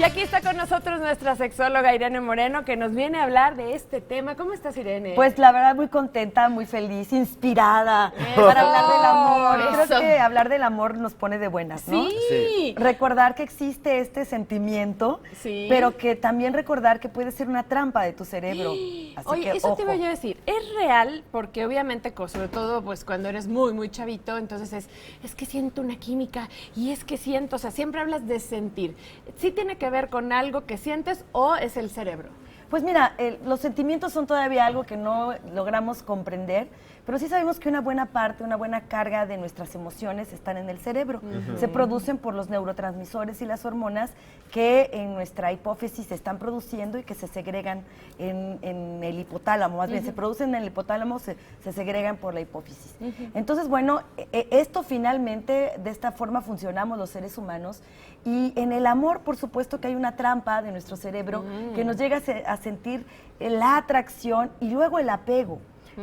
aquí está con nosotros nuestra sexóloga Irene Moreno, que nos viene a hablar de este tema. ¿Cómo estás, Irene? Pues la verdad muy contenta, muy feliz, inspirada para hablar del amor. Creo que hablar del amor nos pone de buenas, ¿no? Sí. Recordar que existe este sentimiento, Sí. pero que también recordar que puede ser una trampa de tu cerebro. Así Oye, que, eso ojo. te iba yo a decir. Es real, porque obviamente, sobre todo pues cuando eres muy, muy chavito, entonces es que siento una química y es que siento, o sea, siempre hablas de sentir. ¿Sí tiene que ver con algo que sientes o es el cerebro? Pues mira, los sentimientos son todavía algo que no logramos comprender, pero sí sabemos que una buena parte, una buena carga de nuestras emociones están en el cerebro. Se producen por los neurotransmisores y las hormonas que en nuestra hipófisis se están produciendo y que se segregan en el hipotálamo. Más bien, se producen en el hipotálamo, se segregan por la hipófisis. Entonces, bueno, esto finalmente, de esta forma funcionamos los seres humanos. Y en el amor, por supuesto que hay una trampa de nuestro cerebro que nos llega a sentir la atracción y luego el apego.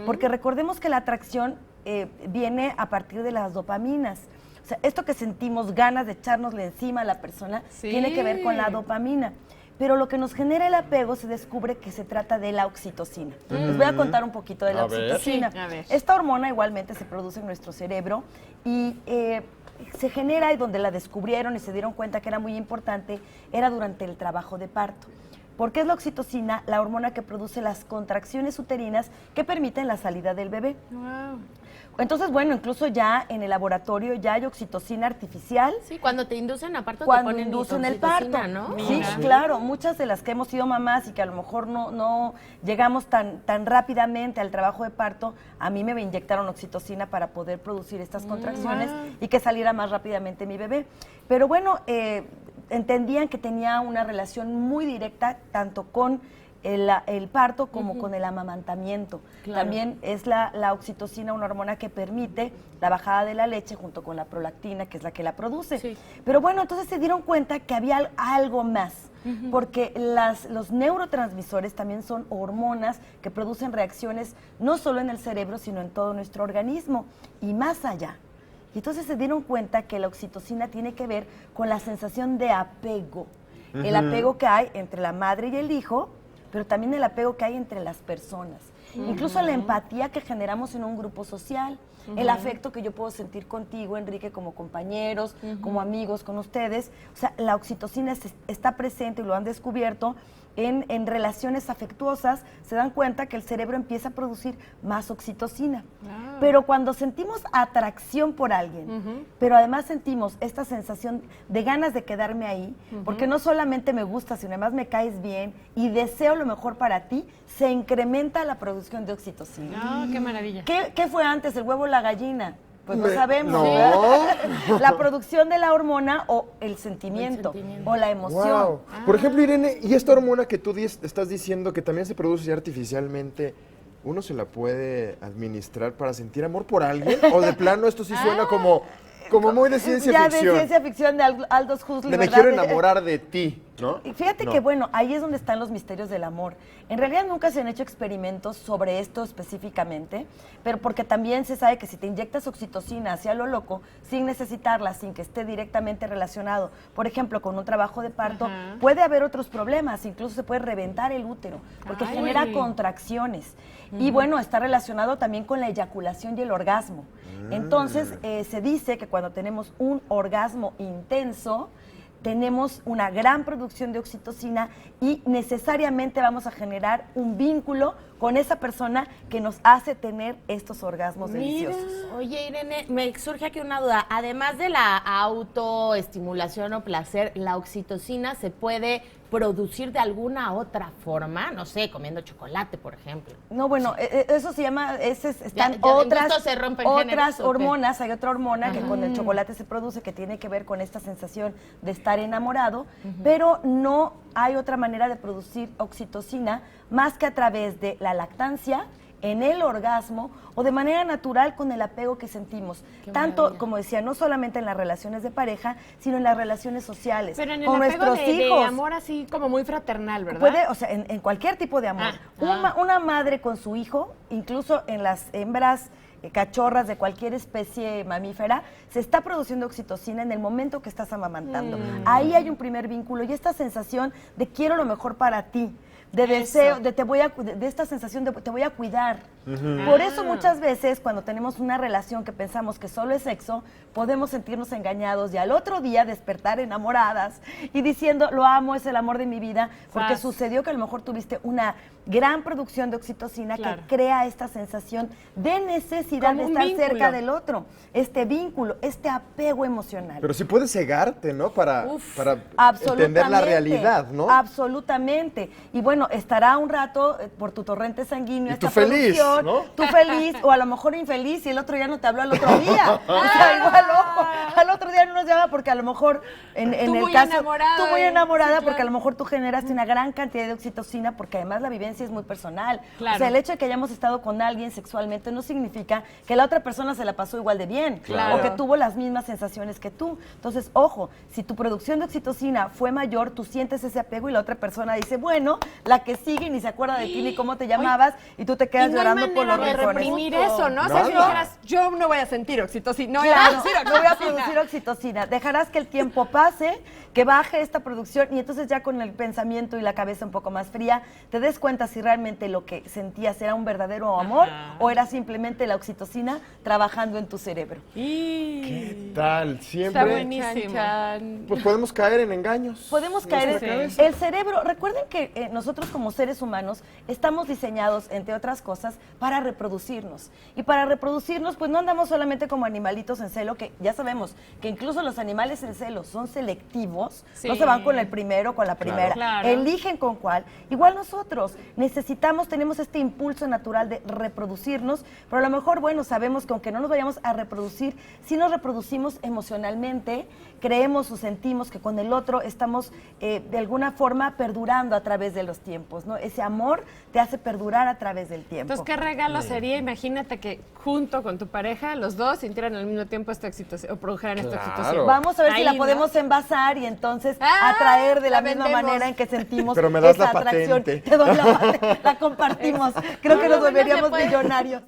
Porque recordemos que la atracción viene a partir de las dopaminas. O sea, esto que sentimos, ganas de echárnosle encima a la persona, tiene que ver con la dopamina. Pero lo que nos genera el apego se descubre que se trata de la oxitocina. Les voy a contar un poquito de la oxitocina. Sí, a ver. Esta hormona igualmente se produce en nuestro cerebro y se genera, y donde la descubrieron y se dieron cuenta que era muy importante, era durante el trabajo de parto. Porque es la oxitocina, la hormona que produce las contracciones uterinas que permiten la salida del bebé. Wow. Entonces, bueno, incluso ya en el laboratorio ya hay oxitocina artificial. Sí, cuando te inducen a parto Cuando te ponen inducen el parto, oxitocina, ¿no? Sí, claro, muchas de las que hemos sido mamás y que a lo mejor no llegamos tan rápidamente al trabajo de parto, a mí me inyectaron oxitocina para poder producir estas contracciones y que saliera más rápidamente mi bebé. Pero bueno, entendían que tenía una relación muy directa tanto con el parto como con el amamantamiento. Claro. También es la oxitocina una hormona que permite la bajada de la leche junto con la prolactina, que es la que la produce. Sí. Pero bueno, entonces se dieron cuenta que había algo más, porque los neurotransmisores también son hormonas que producen reacciones no solo en el cerebro, sino en todo nuestro organismo y más allá. Y entonces se dieron cuenta que la oxitocina tiene que ver con la sensación de apego. El apego que hay entre la madre y el hijo, pero también el apego que hay entre las personas. Incluso la empatía que generamos en un grupo social, el afecto que yo puedo sentir contigo, Enrique, como compañeros, como amigos con ustedes. O sea, la oxitocina está presente y lo han descubierto en relaciones afectuosas. Se dan cuenta que el cerebro empieza a producir más oxitocina. Pero cuando sentimos atracción por alguien, pero además sentimos esta sensación de ganas de quedarme ahí, porque no solamente me gusta, sino además me caes bien y deseo lo mejor para ti, se incrementa la producción de oxitocina. Oh, qué maravilla. ¿Qué fue antes, el huevo o la gallina? Pues no sabemos. No. ¿Verdad? La producción de la hormona o el sentimiento, o la emoción. Wow. Por ejemplo, Irene, y esta hormona que tú estás diciendo que también se produce ya artificialmente, ¿uno se la puede administrar para sentir amor por alguien? ¿O de plano esto sí suena como muy de ciencia Ya ficción? de ciencia ficción de Aldous Huxley, De me ¿verdad? quiero enamorar de ti, ¿no? Y fíjate No. que, bueno, ahí es donde están los misterios del amor. En realidad nunca se han hecho experimentos sobre esto específicamente, pero porque también se sabe que si te inyectas oxitocina hacia lo loco, sin necesitarla, sin que esté directamente relacionado, por ejemplo, con un trabajo de parto, puede haber otros problemas, incluso se puede reventar el útero, porque genera contracciones. Y bueno, está relacionado también con la eyaculación y el orgasmo. Entonces, se dice que cuando tenemos un orgasmo intenso, tenemos una gran producción de oxitocina y necesariamente vamos a generar un vínculo con esa persona que nos hace tener estos orgasmos deliciosos. Oye, Irene, me surge aquí una duda. Además de la autoestimulación o placer, ¿la oxitocina se puede producir de alguna otra forma? No sé, comiendo chocolate, por ejemplo. No, bueno, eso se llama, están Ya, otras, justo se rompen otras géneros, ¿o qué? hormonas. Hay otra hormona que con el chocolate se produce, que tiene que ver con esta sensación de estar enamorado, pero no hay otra manera de producir oxitocina más que a través de la lactancia, en el orgasmo o de manera natural con el apego que sentimos. Tanto, como decía, no solamente en las relaciones de pareja, sino en las relaciones sociales. Pero en el con apego nuestros hijos. de amor así como muy fraternal, ¿verdad? Puede, o sea, en cualquier tipo de amor. Una madre con su hijo, incluso en las hembras cachorras de cualquier especie mamífera, se está produciendo oxitocina en el momento que estás amamantando. Ahí hay un primer vínculo y esta sensación de quiero lo mejor para ti, de deseo, de esta sensación de te voy a cuidar. Por eso muchas veces cuando tenemos una relación que pensamos que solo es sexo, podemos sentirnos engañados y al otro día despertar enamoradas y diciendo, lo amo, es el amor de mi vida, porque sucedió que a lo mejor tuviste una gran producción de oxitocina que crea esta sensación de necesidad como de un estar vínculo cerca del otro, este vínculo, este apego emocional. Pero sí puede cegarte, ¿no? Para Absolutamente. entender la realidad, ¿no? Absolutamente. Y bueno, estará un rato por tu torrente sanguíneo Y esta tú feliz, producción, ¿no? tú feliz, o a lo mejor infeliz, y el otro ya no te habló al otro día. O sea, igual, ojo, al otro día no nos llama porque a lo mejor, en Tú el muy caso, enamorada, tú muy enamorada, sí, porque a claro. lo mejor tú generaste una gran cantidad de oxitocina, porque además la vivencia es muy personal. Claro. O sea, el hecho de que hayamos estado con alguien sexualmente no significa que la otra persona se la pasó igual de bien, Claro. o que tuvo las mismas sensaciones que tú. Entonces, ojo, si tu producción de oxitocina fue mayor, tú sientes ese apego y la otra persona dice, bueno, la que sigue ni se acuerda de ti ni cómo te llamabas y tú te Y quedas no hay llorando por manera los de rincones. reprimir eso, ¿no? O sea, si Nada. dijeras, yo no voy a sentir oxitocina, no voy a Claro, producir no voy a oxitocina. producir oxitocina. Dejarás que el tiempo pase, que baje esta producción y entonces ya con el pensamiento y la cabeza un poco más fría, te des cuenta si realmente lo que sentías era un verdadero amor o era simplemente la oxitocina trabajando en tu cerebro. ¿Qué tal? Está Siempre buenísimo. pues podemos caer en engaños. Podemos caer Nuestra en cabeza. el cerebro. Recuerden que nosotros como seres humanos estamos diseñados, entre otras cosas, para reproducirnos. Y para reproducirnos, pues no andamos solamente como animalitos en celo, que ya sabemos que incluso los animales en celo son selectivos, Sí. no se van con el primero, con la primera, Claro. eligen con cuál. Igual nosotros tenemos este impulso natural de reproducirnos, pero a lo mejor, bueno, sabemos que aunque no nos vayamos a reproducir, si nos reproducimos emocionalmente, creemos o sentimos que con el otro estamos de alguna forma perdurando a través de los tiempos, ¿no? Ese amor te hace perdurar a través del tiempo. Entonces, ¿qué regalo sería? Imagínate que junto con tu pareja, los dos sintieran al mismo tiempo esta oxitocina, o produjeran esta Claro. oxitocina. Vamos a ver si Ahí, la ¿no? podemos envasar y entonces ¡Ah! atraer de la La misma vendemos. manera en que sentimos Pero me das esa la atracción. patente. Te doy la compartimos. Creo que Por lo nos menos volveríamos se puede- millonarios.